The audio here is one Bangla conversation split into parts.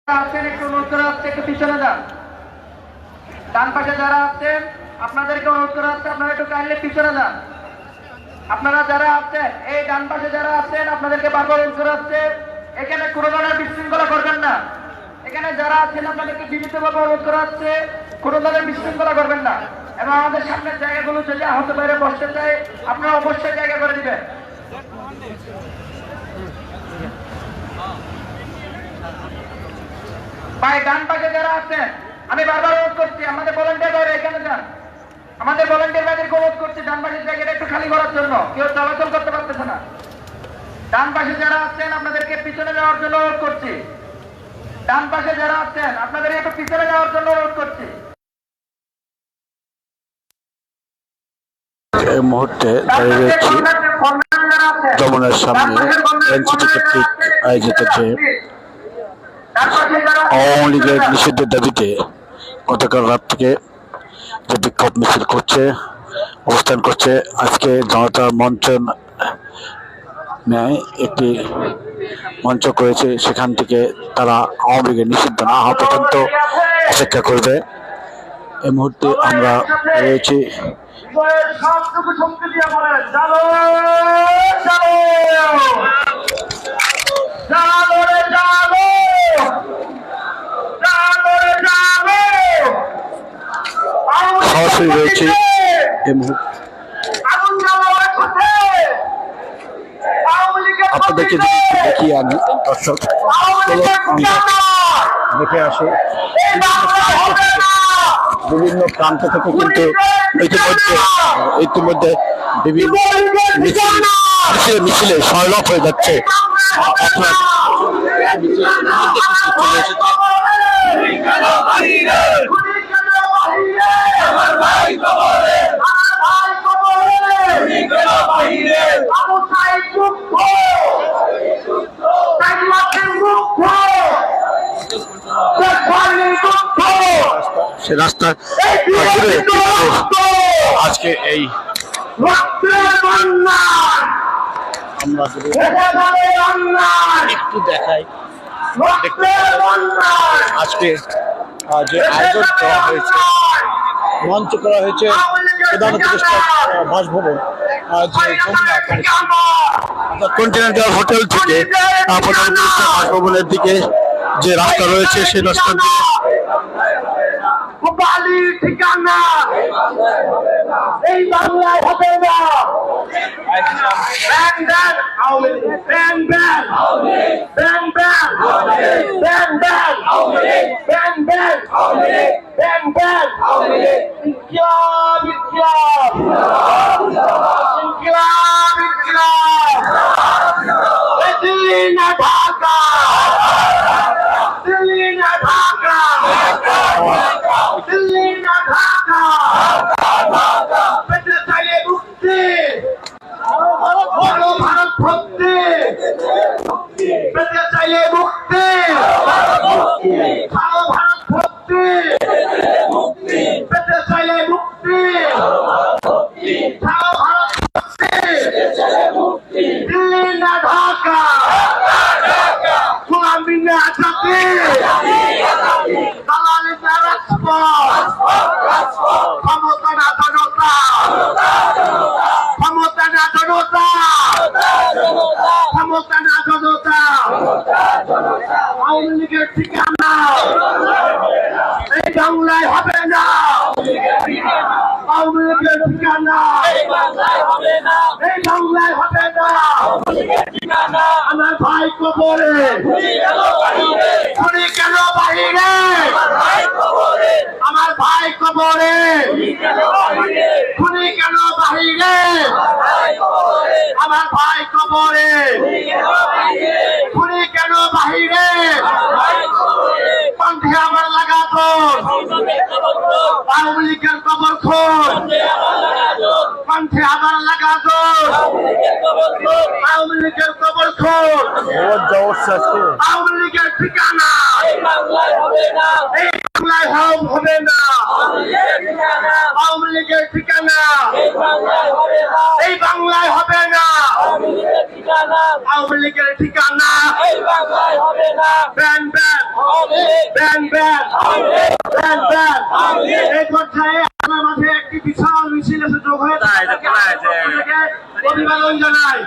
আছেন একটু অনুরোধ করা হচ্ছে একটু পিছনে যান। ডান পাশে যারা আছেন আপনাদেরকে অনুরোধ করা হচ্ছে আপনারা একটু কাইন্ডলি পিছনে যান। আপনারা যারা আছেন এই ডান পাশে যারা আছেন আপনাদেরকে বারবার অনুরোধ করা হচ্ছে এখানে কোনো ধরনের বিশৃঙ্খলা করবেন না। এখানে যারা আছেন আপনাদেরকে বিনীতভাবে অনুরোধ করা হচ্ছে কোনো ধরনের বিশৃঙ্খলা করবেন না এবং আমাদের সামনের জায়গাগুলো যদি আহত বাইরে বসতে চায় আপনারা অবশ্যই জায়গা করে দিবেন। ভাই ডান পাশে যারা আছেন আমি বারবার অনুরোধ করছি আমাদের ভলান্টিয়ার ভাইরা এখানে যান। আমাদের ভলান্টিয়ার ভাইদেরকে অনুরোধ করছি ডান পাশের জায়গাটা একটু খালি করার জন্য, কেউ চলাচল করতে পারতেছে না। ডান পাশে যারা আছেন আপনাদেরকে পিছনে যাওয়ার জন্য অনুরোধ করছি। ডান পাশে যারা আছেন আপনাদের একটু পিছনে যাওয়ার জন্য অনুরোধ করছি। এই মুহূর্তে দাঁড়িয়ে রয়েছি যমুনার সামনে এনসিপি কর্তৃক আয়োজিত যে আওয়ামী লীগের নিষিদ্ধের দাবিতে গতকাল রাত থেকে যে বিক্ষোভ মিছিল করছে, অবস্থান করছে, আজকে জনতার মঞ্চ ন্যায় একটি মঞ্চ করেছে, সেখান থেকে তারা আওয়ামী লীগের নিষিদ্ধ না হওয়া পর্যন্ত অপেক্ষা করবে। এই মুহূর্তে আমরা রয়েছি সরাসরি রয়েছে এই মুহূর্তে আপনাদেরকে যদি দেখিয়ে আনি দর্শক দেখে আসে বিভিন্ন প্রান্ত থেকে কিন্তু ইতিমধ্যে বিভিন্ন মিছিলে সয়লাভ হয়ে যাচ্ছে। সে রাস্তা আজকে এই আমরা একটু দেখাই আজকে যে আয়োজন করা হয়েছে, মঞ্চ করা হয়েছে প্রধান উপদেষ্টা বাসভবন যে কন্টিনেন্টাল হোটেল থেকে প্রধান উপদেষ্টা বাসভবনের দিকে যে রাস্তা রয়েছে সেই রাস্তা দিয়ে ঠিকানা এই বাংলায় হবে না। আওয়ামী লীগের ঠিকানা এই বাংলায় হবে না। আওয়ামী লীগের ঠিকানা এই বাংলায় হবে না। আমার ভাই কবরে খুনি কেন বাহিরে, আমার ভাই কবরে খুনি কেন বাহিরে, আমার ভাই কবরে খুনি কেন বাহিরে, কণ্ঠে আমার লাগাতো আওয়ামী লীগের কবর খোঁজ, কণ্ঠে আমার লাগাতো আওয়ামী লীগের কবর খোঁজ, আওয়ামী লীগের ঠিকানা এই বাংলায় হবে না। আওয়ামী লীগের ঠিকানা এই বাংলায় হবে না। আওয়ামী লীগের ঠিকানা ban ban ban ban ban ban. এই পর্যায়ে আপনার মাঝে একটি বিশাল মিছিল এসে যোগ হয়েছে, অভিবাদন জানাই,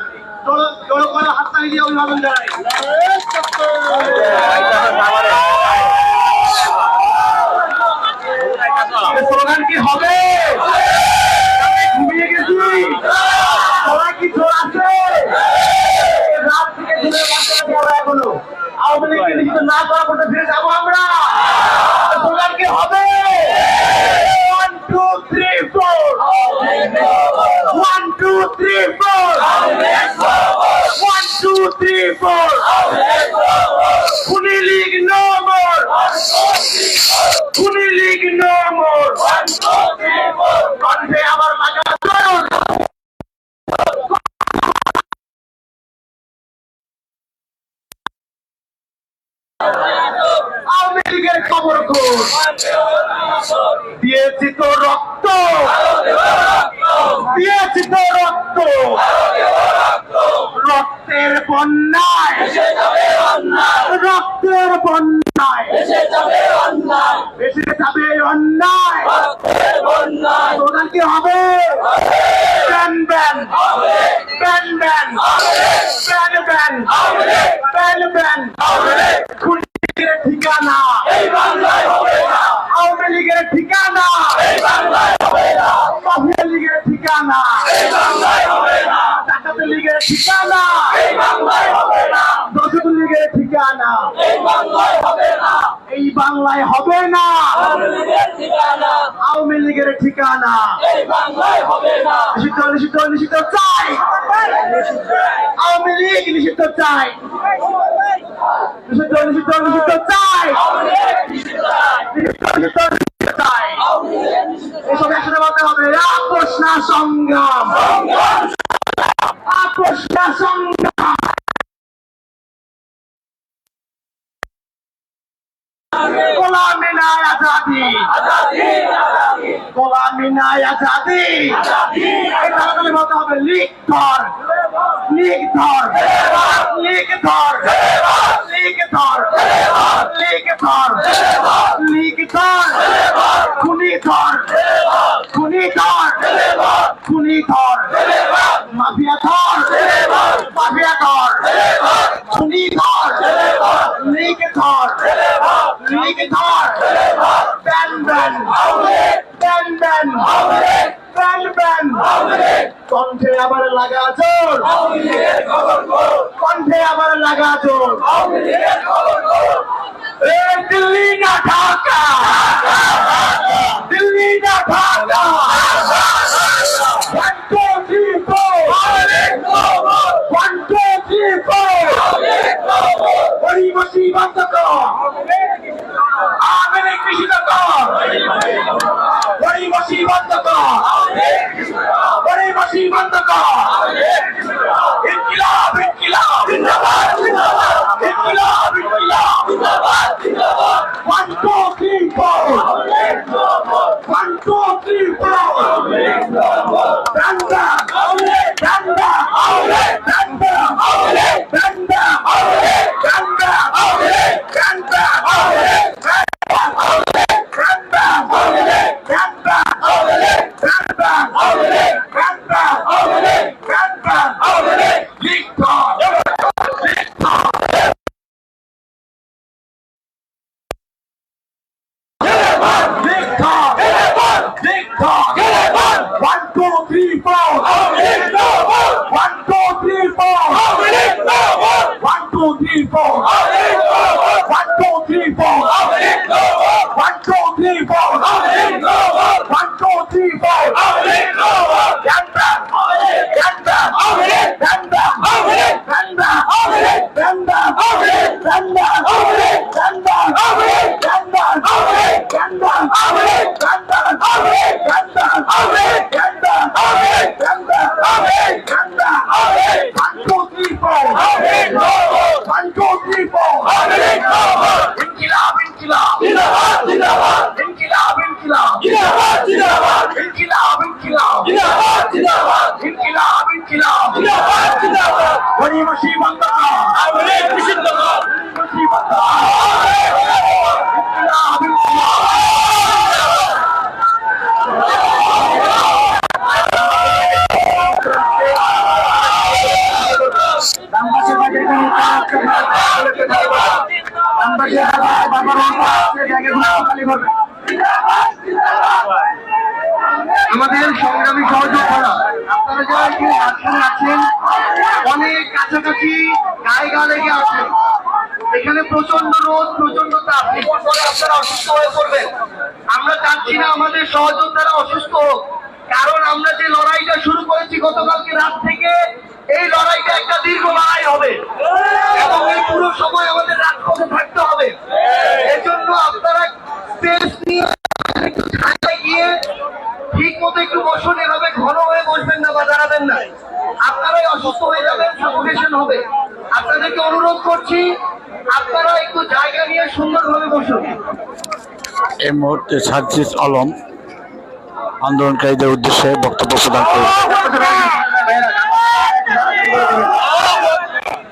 জোর করে হাততালি দিয়ে অভিবাদন জানাই। স্লোগান কি হবে? ঘুমিয়ে গেছি, সবাই কি জোর আছে? রাত থেকে ঘুরে বাচ্চারা এখনো আওয়ামী লীগকে লিখিত না করা পর্যন্ত ফিরে যাবো আমরা। স্লোগান কি হবে? 1 2 3 4 1 2 3 4 1 2 3 4 খুনি লীগ নো মোর, খুনি লীগ নো মোর। কণ্ঠে আবার লাগা জোর। আওয়ামী লীগের খবর খোঁজ দিয়েছি তো রক্ত, দিয়েছি তো রক্ত, রক্তের বন্যায়, রক্তের বন্যায় ভেসে যাবে অন্যায়। স্লোগান কি হবে? Ban ban ban ban ban ban ban ban. খুনি লীগের ঠিকানা এই বাংলায় হবে না, আওয়ামী লীগের ঠিকানা এই বাংলায় হবে না, মাফিয়া লীগের ঠিকানা এই বাংলায় হবে না, ডাকাত লীগের ঠিকানা এই বাংলায় হবে না, দোষী লীগের ঠিকানা এই বাংলায় হবে না, এই বাংলায় হবে না, আওয়ামী লীগের ঠিকানা এই বাংলায় হবে না। নিষিদ্ধ নিষিদ্ধ নিষিদ্ধ চাই, আওয়ামী লীগ নিষিদ্ধ চাই, নিষিদ্ধ নিষিদ্ধ নিষিদ্ধ চাই, নিষিদ্ধ নিষিদ্ধ নিষিদ্ধ চাই। এসব একসাথে বলতে হবে, আপোষ না সংগ্রাম, আপোষ না সংগ্রাম। গোলামি নাই আজাদি, গোলামি নাই আজাদি। এই তাড়াতাড়ি বলতে হবে, লীগ ধর, লীগ ধর, লীগ ধর, লীগ ধর, লীগ ধর, লীগ ধর, খুনি ধর, খুনি ধর, খুনি ধর, মাফিয়া ধর, মাফিয়া ধর, খুনি ধর, লীগ ধর, লীগ ধর, ban ban ban ban ban ban. কণ্ঠে আবার লাগা জোর, কণ্ঠে আবার লাগা জোর। দিল্লি না ঢাকা, দিল্লি না ঢাকা। 1 2 3 4 1 2 3 4 গরিবসী বন্ধ কর, আওয়ামী লীগ নিষিদ্ধ কর, গরিবসী বন্ধ কর, গরিবসী বন্ধ কর। ইনকিলাব ইনকিলাব জিন্দাবাদ জিন্দাবাদ, ইনকিলাব ইনকিলাব জিন্দাবাদ জিন্দাবাদ। 1 2 3 4 1 2 3 4 ডান্ডা ডান্ডা ডান্ডা ডান্ডা ডান্ডা One, two, three, four. আমাদের সংগ্রামী সহযোদ্ধারা আপনারা যারা এখানে মাঝখানে আছেন অনেক কাছাকাছি জায়গা লেগে আছে, এখানে প্রচন্ড রোদ প্রচন্ড তাপ, এরপর পরে আপনারা অসুস্থ হয়ে পড়বেন। আমরা চাচ্ছি না আমাদের সহযোদ্ধারা অসুস্থ হোক, কারণ আমরা যে লড়াইটা শুরু করেছি গতকালকে রাত থেকে, এই লড়াইটা একটা দীর্ঘ লড়াই হবে এবং এই পুরো সময় আমাদের রাজপথে থাকতে হবে। এর জন্য আপনারা স্পেস নিয়ে একটু ছায়ায় গিয়ে ঠিক মতো একটু বসুন, এভাবে ঘন হয়ে বসবেন না বা দাঁড়াবেন না, আপনারাই অসুস্থ হয়ে যাবেন, সাফোকেশন হবে। আপনাদেরকে অনুরোধ করছি আপনারা একটু জায়গা নিয়ে সুন্দরভাবে বসুন। এই মুহূর্তে সার্জিস আলম আন্দোলনকারীদের উদ্দেশ্যে বক্তব্য প্রদান করবেন।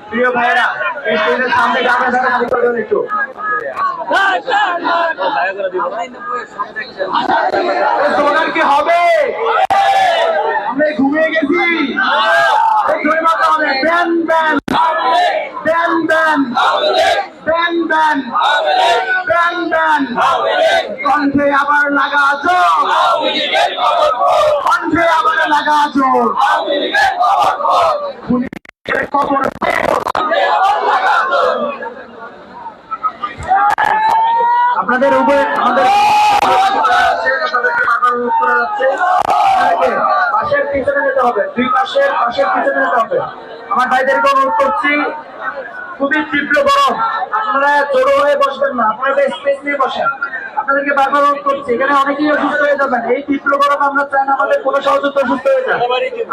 প্রিয় ভাইরা, এই স্টেজের সামনে গামে ধরে খালি করবেন একটু। স্লোগান কি হবে? আমরা ঘুমিয়ে গেছি, ban ban ban ban ban ban ban ban, কণ্ঠে আবার লাগা জোর, কণ্ঠে আবার লাগা জোর, খবর আপনাদের উপরে আমাদের পাশের পিছনে যেতে হবে, দুই পাশের পিছনে যেতে হবে। আমার ভাইদেরকে অনুরোধ করছি, খুবই তীব্র গরম, আপনারা জড়ো হয়ে বসবেন না, আপনারা স্পেস নিয়ে বসেন। আপনাদেরকে বারবার অনুরোধ করছি, এখানে অনেকেই অসুস্থ হয়ে যাবেন। এই তীব্র গরম আমরা চাই না আমাদের কোনো সহযোদ্ধা অসুস্থ হয়ে যায়,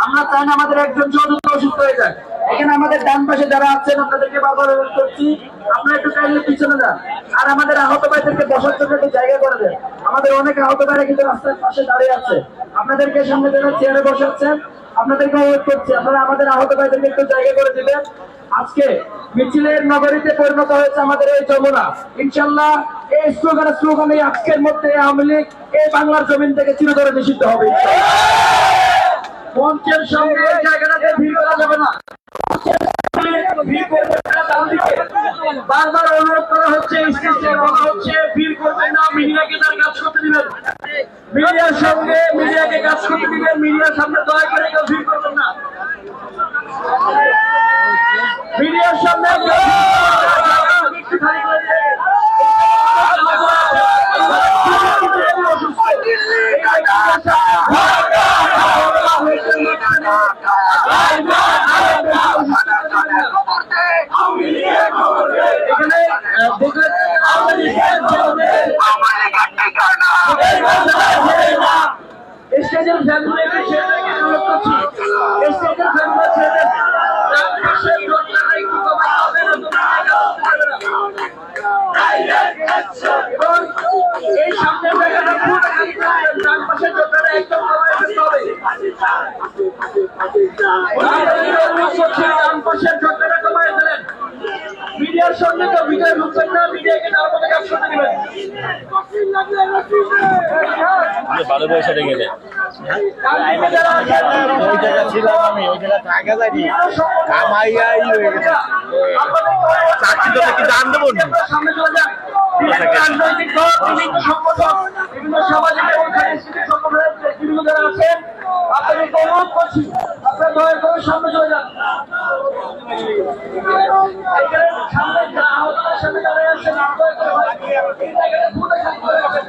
আমরা চাই না আমাদের একজন সহযোদ্ধা অসুস্থ হয়ে যায়। এখানে আমাদের ডান পাশে যারা আছেন আপনাদেরকে বারবার অনুরোধ করছি, আপনারা একটু চাইলে পিছনে যান, আর আমাদের আহত ভাইদেরকে বসার জন্য একটু জায়গা করে দেন। আমাদের অনেক আহত ভাইরা কিন্তু রাস্তার পাশে দাঁড়িয়ে আছে, আপনাদেরকে সামনে যারা চেয়ারে বসাচ্ছেন আপনাদেরকে অনুরোধ করছি আপনারা আমাদের আহত ভাইদেরকে একটু জায়গা করে দিবেন। আজকে মিছিলের নগরীতে পরিণত হয়েছে আমাদের এই যমুনা, ইনশাল্লাহ এই স্লোগানে আজকের মধ্যে আওয়ামী লীগ এই বাংলার জমিন থেকে চিরতরে নিষিদ্ধ হবে। মঞ্চের সঙ্গে এই জায়গাটাতে ভিড় করা যাবে না, বারবার অনুরোধ করা হচ্ছে, ভিড় করবেন না, মিডিয়াকে তার কাজ করতে দিবেন, মিডিয়ার সঙ্গে মিডিয়াকে কাজ করতে দিবেন, মিডিয়ার সামনে দয়া করে কেউ ভিড় করবেন না, মিডিয়ার সামনে স্টেজের ফ্যামিলি এই সামনের জায়গাটা ডান পাশের যোদ্ধারা একদম ডান পাশের যোদ্ধারা কমায় ফেলেন। মিডিয়ার সঙ্গে তো ভিডিও ঢুকছেন না, মিডিয়াকে তার মধ্যে কাজ করতে দিবেন। ভালো পয়সা রেখে দেয় ওই জায়গা ছিলাম আমি, ওই জায়গা টাকা যায়নি, কামাইয়াই হয়ে গেছে। চাকরি তো কি দান দেবো না, সামনে চলে যান। রাজনৈতিক দল, বিভিন্ন সংগঠন, বিভিন্ন সামাজিক এবং সাংস্কৃতিক সংগঠনের বিভিন্ন যারা আছেন আপনাদেরকে অনুরোধ করছি আপনারা দয়া করে সামনে চলে যান। সামনে আহতদের সামনে দাঁড়িয়ে আছেন, দয়া করে এই জায়গাটা পুরো খালি করে রাখেন।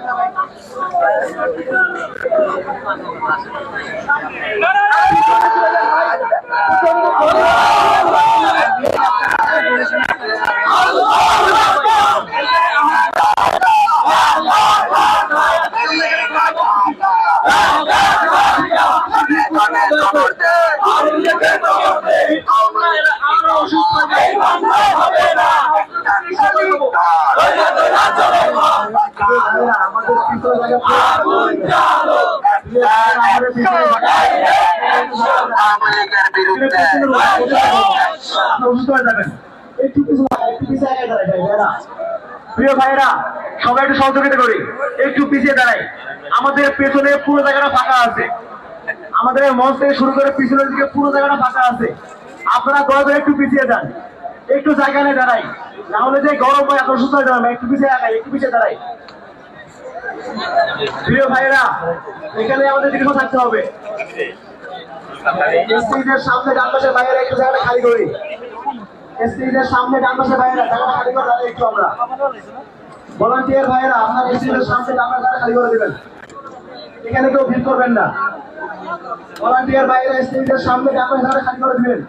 প্রিয় ভাইরা, সবাই একটু সহযোগিতা করি, একটু পিছিয়ে দাঁড়াই। আমাদের পেছনে পুরো জায়গাটা ফাঁকা আছে, আমাদের মঞ্চ থেকে শুরু করে পিছনের দিকে পুরো জায়গাটা ফাঁকা আছে, আপনারা দয়া করে একটু পিছিয়ে যান। একটু জায়গা নিয়ে দাঁড়াই, না হলে যে গরম হয় এত সুস্থ হয়ে যাবে। একটু পিছিয়ে আগাই, একটু পিছিয়ে দাঁড়াই। প্রিয় ভাইরা, এখানে আমাদের দীর্ঘ থাকতে হবে। স্টেজের সামনে ডান পাশে ভাইয়েরা একটু জায়গাটা খালি করি। স্টেজের সামনে ডান পাশে ভাইয়েরা জায়গাটা খালি করে দাঁড়াই একটু আমরা। ভলান্টিয়ার ভাইয়েরা আপনার স্টেজের সামনে ডান পাশে জায়গা খালি করে দেবেন। এখানে কেউ ভিড় করবেন না। ভলান্টিয়ার ভাইয়েরা স্টেজের সামনে ডান পাশে জায়গা খালি করে দিবেন।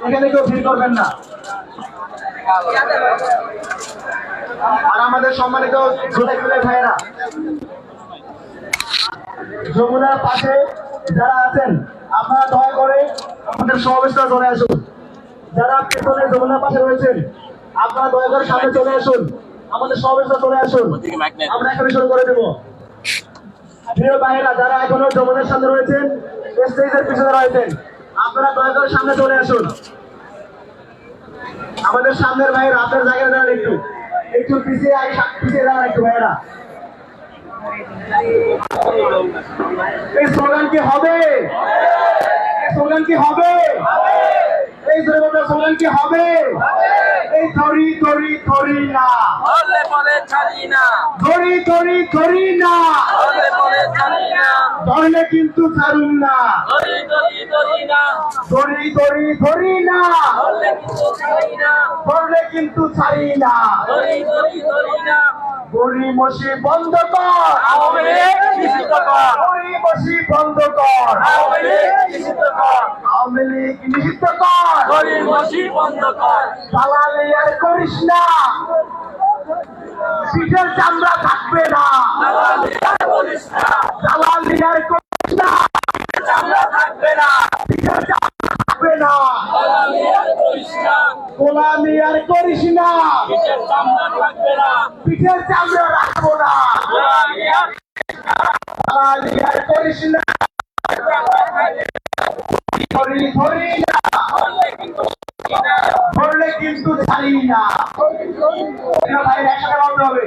এখানে কেউ ভিড় করবেন না। আর আমাদের সম্মানিত যুবক ভাইয়েরা, যমুনার পাশে যারা আছেন আপনারা দয়া করে আমাদের সমাবেশটা চলে আসুন। যারা পেছনে যমুনার পাশে রয়েছেন আপনারা দয়া করে সামনে চলে আসুন, আমাদের সমাবেশটা চলে আসুন। আমরা এখানে শুরু করে দেবো। প্রিয় ভাইয়েরা, যারা এখনো যমুনার সামনে রয়েছেন, স্টেজের পিছনে রয়েছেন, আপনারা দয়া করে সামনে চলে আসুন। আমাদের সামনের ভাইয়েরা আপনার জায়গায় দাঁড়ান, একটু একটু পিছিয়ে পিছিয়ে দাঁড়ান একটু ভাইয়েরা। এই স্লোগান কি হবে? এই স্লোগান কি হবে? এই স্লোগান কি হবে? এই ধরি ধরি ধরি না, বলে বলে ছাড়ি না, ধরি ধরি ধরি না, বলে বলে ছাড়ি না, ধরলে কিন্তু ছাড়ুন না, ধরি ধরি ধরি না, ধরি ধরি ধরি না, বলে কিন্তু ছাড়ি না, ধরলে কিন্তু ছাড়ি না। ধরি ধরি ধরি না, গরিমসি বন্ধ কর, আওয়ামী লীগ নিষিদ্ধ কর, গরিমসি বন্ধ কর, আওয়ামী লীগ নিষিদ্ধ কর, আওয়ামী লীগ নিষিদ্ধ কর, গরিমসি বন্ধ কর, দালালি আর করিস না, পিঠের চামড়া থাকবে না, দালালি আর করিস না, দালালি আর করিস না, চামড়া থাকবে না, পিঠের চামড়া থাকবে না, দালালি আর করিস না, গোলামি আর করিস না, পিঠের চামড়া থাকবে না, পিঠের চামড়া রাখবো না, দালালি আর দালালি আর করিস না, ধরি ধরি না, ধরলে কিন্তু ছাড়ি না। ভাই একসাথে বলতে হবে,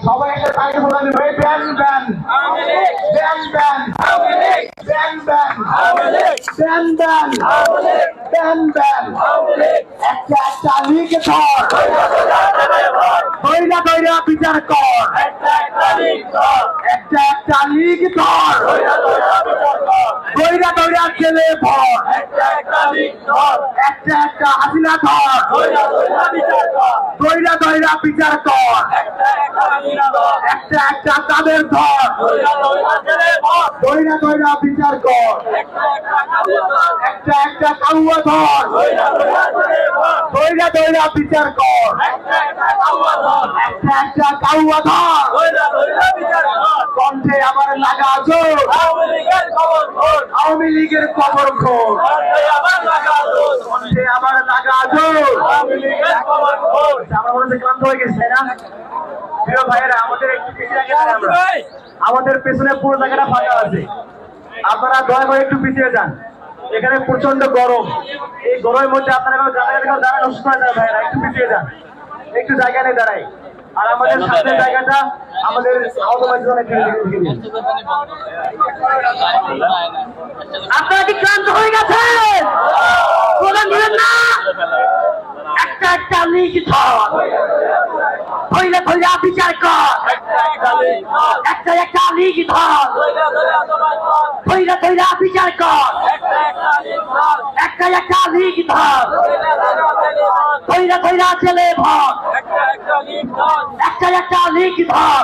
সবাই একসাথে তাকে বলে দেবে ban ban Awami League, ban ban Awami League, ban ban Awami League, ban ban Awami League, ban ban Awami League, একটা একটা লিগ ধর, দইরা দইরা বিচার কর, একটা একটা লীগ ধর, একটা একটা লিগ ধর, দইরা দইরা বিচার কর, দইরা দইরা ছেলে ভর, একটা একটা লীগ ধর, একটা একটা হাসিনা ধর, দইরা দইরা বিচার কর, দইরা দইরা বিচার কর, একটা একটা লীগ ধর, একটা একটা তাদের ধর, দইরা দইরা ছেলে ভর, দইরা দইরা বিচার কর, একটা একটা কাবু ধর, একটা একটা কাউয়া ধর, দইরা দইরা ছেলে ভর, দইরা দইরা বিচার কর, একটা একটা কাবু ধর, একটা একটা কাউয়া ধর, দইরা দইরা বিচার কর, কণ্ঠে আবার লাগা জোর, আওয়ামী লীগের খবর খোঁজ, আওয়ামী লীগের কবর খোর, কণ্ঠে আবার লাগা জোর, কণ্ঠে আবার লাগা জোর। আওয়ামী লীগের খবর খোঁজ, আমরা মনে হচ্ছে ক্লান্ত হয়ে গেছি, তাই না? প্রিয় ভাইয়েরা, আমাদের একটু পিছিয়ে গেছে, আমরা আমাদের পেছনে পুরো জায়গাটা ফাঁকা আছে, আপনারা দয়া করে একটু পিছিয়ে যান। এখানে প্রচন্ড গরম, এই গরমের মধ্যে আপনারা দাঁড়ান, অসুস্থ হয়ে যান ভাইয়েরা, একটু পিছিয়ে যান, একটু জায়গা নিয়ে দাঁড়াই। আর আমাদের সামনের জায়গাটা আমাদের আহত ভাইদের আপনারা কি ক্লান্ত হয়ে গেছেন? প্রধান দিলেন না, একটা একটা লিগ ধর, ধইলে ধইলে বিচার কর, একটা একটা লীগ ধর, একটা একটা লিগ ধর, দইরা দইরা তোমার কর, ধইলে ধইলে বিচার কর, একটা একটা লীগ ধর, একটা একটা লিগ ধর, দইরা দইরা ছেলে ভর, ধইলে ধইলে ছেলে ভর, একটা একটা লীগ ধর, একটা একটা লিগ ধর।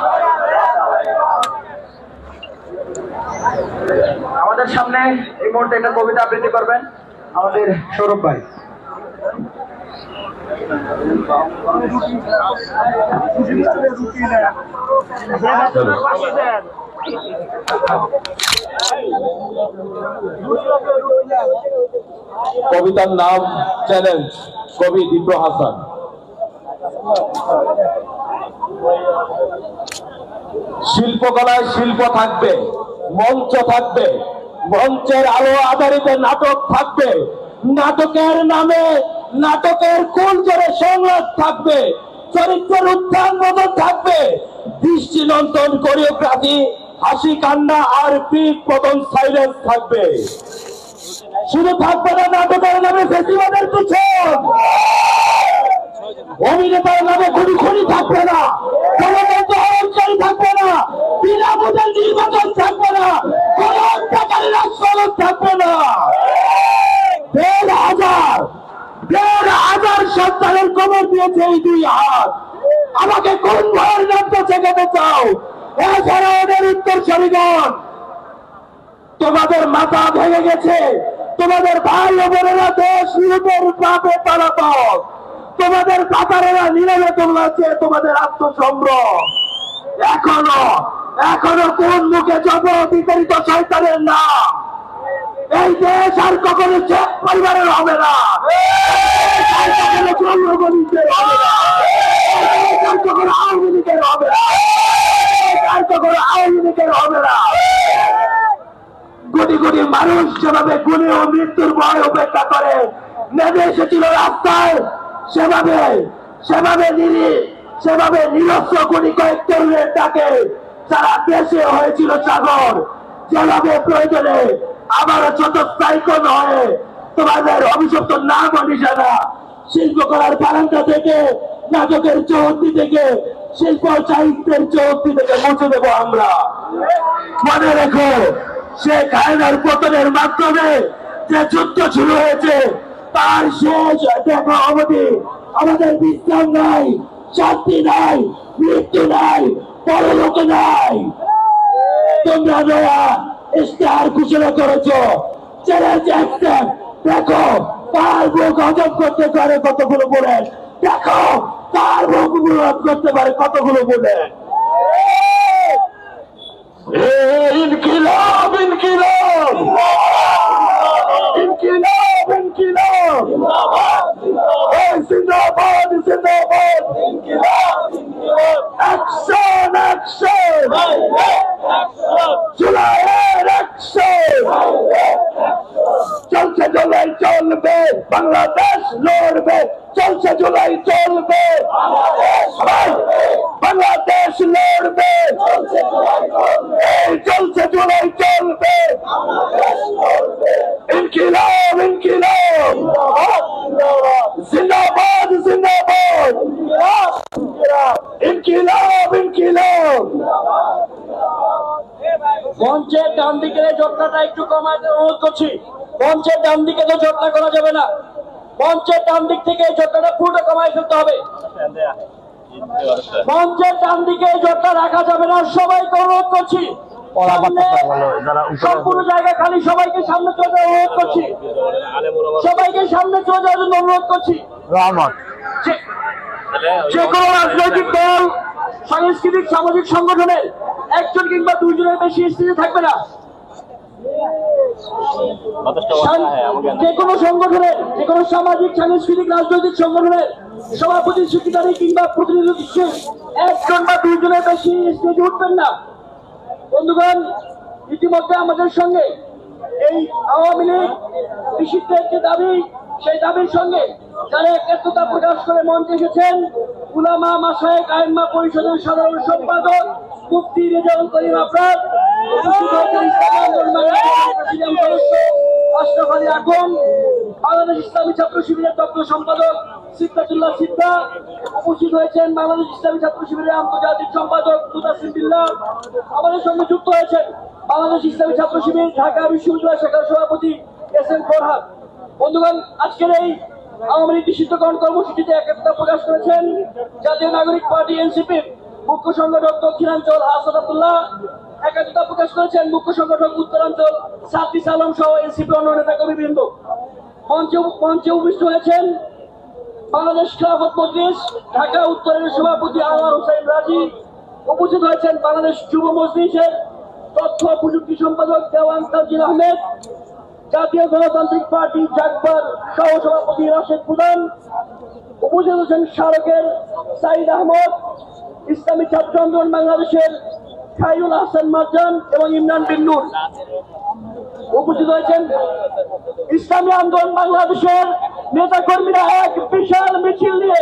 আমাদের সামনে এই মুহূর্তে একটা কবিতা আবৃত্তি করবেন আমাদের সৌরভ ভাই। কবিতার নাম চ্যালেঞ্জ, কবি দীপ্র হাসান। শিল্পকলায় শিল্প থাকবে, মঞ্চ থাকবে, মঞ্চের আলো আধারিত নাটক থাকবে, নাটকের নামে নাটকের কুল জোরে সংলাপ থাকবে, চরিত্রের উত্থান বদল থাকবে, দৃষ্টিনন্দন কোরিওগ্রাফি, হাসি কান্না আর পিঠ পতন সাইলেন্স থাকবে। শুধু থাকবে না নাটকের নামে ফেস্টিভ্যালের পিছন, অভিনেতার নামে খুনি খুনি থাকবে না, গণতন্ত্র হরণকারী থাকবে না, বিনামূল্যে নির্বাচন থাকবে না, কোন হত্যাকারী রাষ্ট্র থাকবে না। ১,৫০০ সন্তানের কবর দিয়েছে এই 2 হাত। আমাকে কোন ভয়ের নামটা শেখাতে চাও? এছাড়া ওদের উত্তরসূরিগণ, তোমাদের মাথা ভেঙে গেছে, তোমাদের ভাই ও বোনেরা দেশ লুটের পাপে পলাতক, তোমাদের বাতারেরা নীরবে তোলাচ্ছে তোমাদের আত্মসম্ভ্রম। এখনো কোন মুখে জব বিতাড়িত শয়তানের নাম? এই দেশ আর কখনো শেখ পরিবারের হবে না, জনগণের হবে না, কখনো আওয়ামী লীগের হবে না, কখনো আওয়ামী লীগের হবে না। কোটি কোটি মানুষ যেভাবে গুলি ও মৃত্যুর ভয় উপেক্ষা করে নেমে এসেছিল রাস্তায়, সেভাবে নিরস্ত্র গুলি কয়েক তরুণের ডাকে সারা দেশে হয়েছিল সাগর। যেভাবে প্রয়োজনে আবার চতুর্থায়িকন হয়ে তোমাদের অভিশপ্ত নাম ও নিশানা শিল্পকলার বারান্দা থেকে, নাটকের চৌহদ্দি থেকে, শিল্প সাহিত্যের চৌহদ্দি থেকে মুছে দেবো আমরা। মনে রেখো, শেখ হাসিনার পতনের মাধ্যমে যে যুদ্ধ শুরু হয়েছে তার শেষ দেখো অবধি আমাদের বিশ্রাম নাই, শান্তি নাই, মৃত্যু নাই, পরলোক নাই। তোমরা নয়া ইশতেহার ঘোষণা করেছো, চ্যালেঞ্জ অ্যাকসেপ্ট। দেখো তার মুখ হজম করতে পারে কতগুলো বলে, দেখো তার মুখ হজম করতে পারে কতগুলো বলে। ইনকিলাব ইনকিলাব ইনকিলাব ইনকিলাব, জিন্দাবাদ জিন্দাবাদ, অ্যাকশন অ্যাকশন, জুলাইয়ের অ্যাকশন। চলছে জুলাই চলবে, বাংলাদেশ লড়বে, চলছে জুলাই চলবে, বাংলাদেশ লড়বে, চলছে জুলাই চলবে। ইনকিলাব ইনকিলাব, জিন্দাবাদ জিন্দাবাদ, ইনকিলাব ইনকিলাব। মঞ্চের ডান দিকে জটলাটা একটু কমাতে অনুরোধ করছি। মঞ্চের ডান দিকে তো জটলা করা যাবে না, মঞ্চের ডান দিক থেকে জটলাটা পুরোটা কমায় ফেলতে হবে। মঞ্চের ডান দিকে জটলা রাখা যাবে না, সবাইকে অনুরোধ করছি। সম্পূর্ণ জায়গা খালি, সবাইকে সামনে চলে যাওয়ার অনুরোধ করছি, সবাইকে সামনে চলে যাওয়ার জন্য অনুরোধ করছি। যে কোনো রাজনৈতিক দল, সাংস্কৃতিক সামাজিক সংগঠনের 1জন কিংবা 2জনের বেশি স্টেজে থাকবে না। যে কোনো সংগঠনের, যে কোনো সামাজিক সাংস্কৃতিক রাজনৈতিক সংগঠনের সভাপতি, সেক্রেটারি কিংবা প্রতিনিধি 1জন বা 2জনের বেশি স্টেজে উঠবেন না। বন্ধুগণ, ইতিমধ্যে আমাদের সঙ্গে এই আওয়ামী লীগ নিষিদ্ধের যে দাবি, সেই দাবির সঙ্গে যারা একাত্মতা প্রকাশ করে মঞ্চে এসেছেন, উলামা মাশায়েখ আইম্মা পরিষদের সাধারণ সম্পাদক মুফতি রেজাউল করিম আফরাদ, প্রেসিডেন্ট সদস্য আশরাফ আলী আকন, বাংলাদেশ ইসলামী ছাত্র শিবিরের দপ্তর সম্পাদক সিদ্দাতুল্লাহ সিদ্ধা, উপস্থিত হয়েছেন বাংলাদেশ ইসলামী ছাত্র শিবিরের আন্তর্জাতিক সম্পাদক মুতাসিম বিল্লাহ, আমাদের সঙ্গে যুক্ত হয়েছেন বাংলাদেশ ইসলামী ছাত্র শিবির ঢাকা বিশ্ববিদ্যালয় শাখার সভাপতি এস.এম. ফরহাদ। বন্ধুগণ, আজকের এই আওয়ামী লীগ নিষিদ্ধকরণ কর্মসূচিতে একাত্মতা প্রকাশ করেছেন জাতীয় নাগরিক পার্টি এনসিপির মুখ্য সংগঠক দক্ষিণাঞ্চল আসাদ আব্দুল্লাহ, একাত্মতা প্রকাশ করেছেন মুখ্য সংগঠক উত্তরাঞ্চল সাদ্দিস আলম সহ এনসিপি অন্য নেতা কর্মীবৃন্দ। মঞ্চে উপস্থিত হয়েছেন বাংলাদেশ খেলাফত মজলিস ঢাকা উত্তরের সভাপতি আনোয়ার হোসেন রাজি, উপস্থিত হয়েছেন বাংলাদেশ যুব মজলিসের তথ্য প্রযুক্তি সম্পাদক দেওয়ান তাজিল আহমেদ, জাতীয় গণতান্ত্রিক পার্টি জাগবার সহ সভাপতি রাশেদ প্রধান, উপস্থিত হয়েছেন স্মারকের সাইদ আহমদ, ইসলামী ছাত্র আন্দোলন বাংলাদেশের খায়রুল হাসান মারজান এবং ইমরান বিন নূর, উপস্থিত হয়েছেন ইসলামী আন্দোলন বাংলাদেশের নেতা কর্মীরা এক বিশাল মিছিল নিয়ে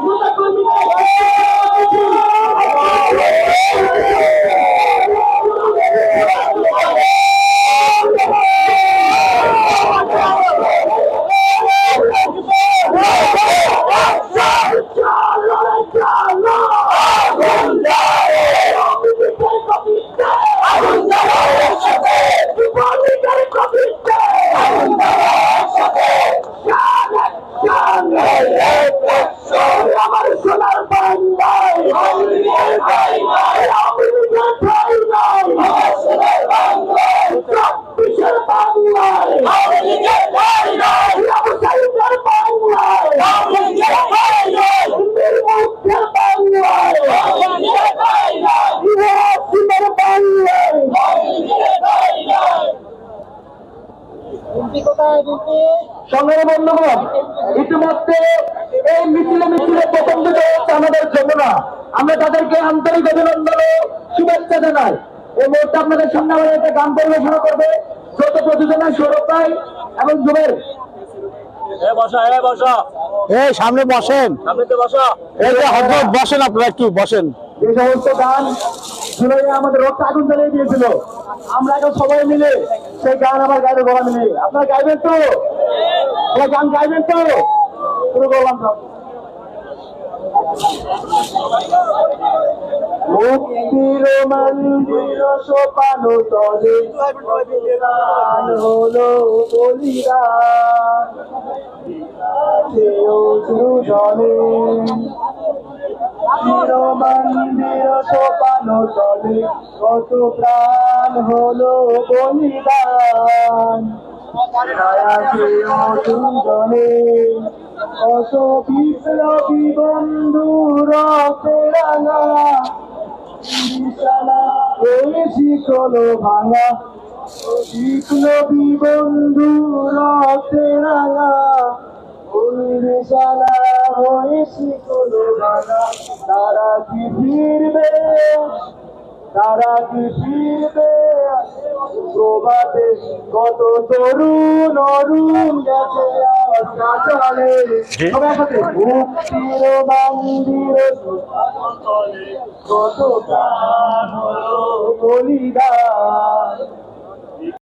নেতা কর্মীরা আবু সাইদের বাংলায় হিন্দির মুখের বাংলায় ইহাসিমের বাংলায় সংগ্রামী বন্ধুগণ, ইতিমধ্যে এই মিছিলে প্রথম দিকে হচ্ছে আমাদের যমুনা। আমরা তাদেরকে আন্তরিক অভিনন্দন ও শুভেচ্ছা জানাই। এই মুহূর্তে আপনাদের সামনে আমাদের একটা গান পরিবেশনা করবে যৌথ প্রযোজনা সৌরভ ভাই এবং জুবের। এই সামনে বসেন, এই যে হযরত বসেন, আপনারা একটু বসেন। যে সমস্ত গান জুলাই আমাদের রক্ত আগুন জ্বালিয়ে দিয়েছিল, আমরা এখন সবাই মিলে সেই গান আবার গাইবে গলা মিলে। আপনারা গাইবেন তো? ওরা গান গাইবেন তো? শুরু করলাম সব। মুক্তির মন্দির সোপান তলে গান হলো বলিদান সুজনে মন্দির সোপান তলে কত প্রাণ হলো বলিদান সুজনে কত বিপ্লবী বন্ধু রক্তে রাঙা শিকল ভাঙা বিপ্লবী বন্ধু রক্তে রাঙা শালা হয়ে শিকল ভাঙা। তারা কি ফিরবে, তারা কি ফিরবে প্রভাতে? কত তরুণ অরুণ গেছে চলে মুক্তির মন্দির কত প্রাণ হলো বলিদান।